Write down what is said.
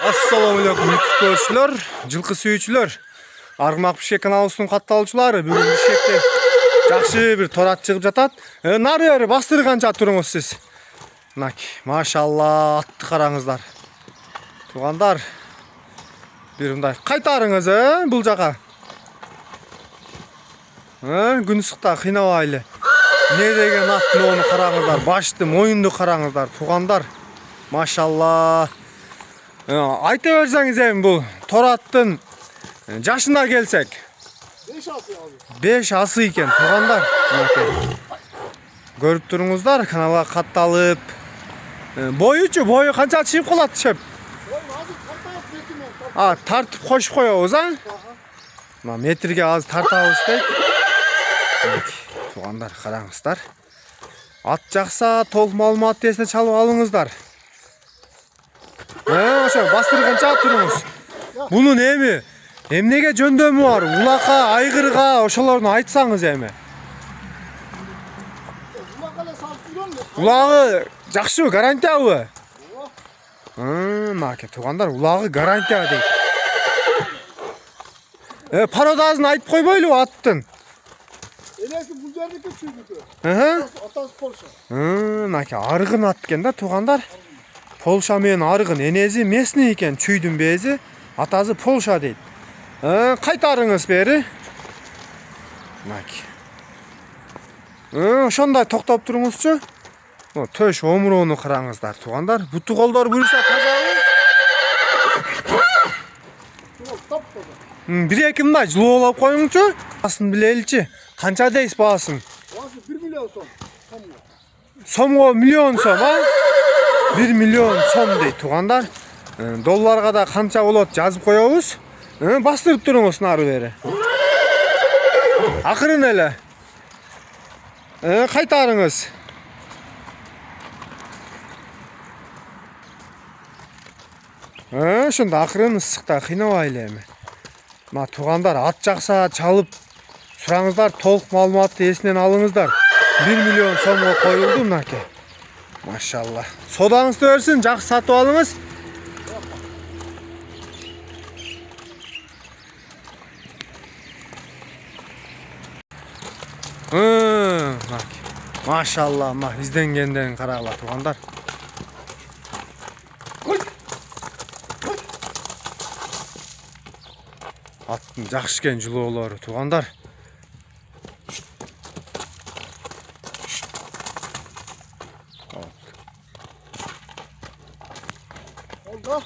Assalamu alaikum көршілер, жылқы сүйүүчүлөр. Аргымак Бишкек каналыбыздын катталуучулары бүгүн Бишкекте жакшы бир торат чыгып жатат. Нары бери бастырганча туруңуз сиз. Мынакей, машалла, атты караңыздар. Туугандар, бир мындай кайтарыңыз, бул жака. Күн ысыкта кыйнабайлы. Не деген аттын ону караңыздар, башты, моюнду караңыздар, туугандар. Машалла. Айта берсеңиз эми бул тораттын жашына келсек. 5 асы abi. 5 асы экен, туугандар. Көрүп туруңуздар, каналга катталып. Бою канча чыгып калат шеп? Тартып коюп коебуз, Мына метрге азыр тартабыз дейт. Туугандар, караңыздар. Ат жакса, толук маалыматты эсине чалып алыңыздар. Ошо бастырганча туруңуз. Бунун эмнеге жөндөмү бар? Улакка, айгырга, ошолорду айтсаңыз эми. Улагы жакшыбы, гарантиябы? Маке, туугандар, улагы гарантия дейт. Пародазын айтып койбойлубу аттын? Элеси бул жердики чүйдүкү. Атасы Польша. Маке, аргын ат экен да, туугандар. Полша менен аргын, энеси местный экен, чүйдүн бези, атасы Полша дейт. Кайтарыңыз бери. Маке. Ошондой токтоп туруңузчу. Төш омуроону караңыздар, туугандар. Буту колдор буюрса тазабы? Бир-эки мындай жылуулап коюңчу. Баасын билеличи. Канча дейсиз баасын? Баасы 1 миллион сом. Сомго миллион сом, 1 миллион сом дейт, туугандар. Долларга да канча болот жазып коебуз. Бастырып туруңуз нары бери. Акырын эле. Кайтарыңыз. Ошондо акырын ысыкта кыйнабайлы эми. Мына туугандар, ат жакса чалып сураңыздар, толук маалыматты эсинен алыңыздар. 1 миллион сомго коюлду мынакей. Машалла. Содаңызды берсин, жакшы сатып алыңыз. Машалла, изденгенден карагыла туугандар. Аттын жакшы экен жылоолору туугандар. Oldu.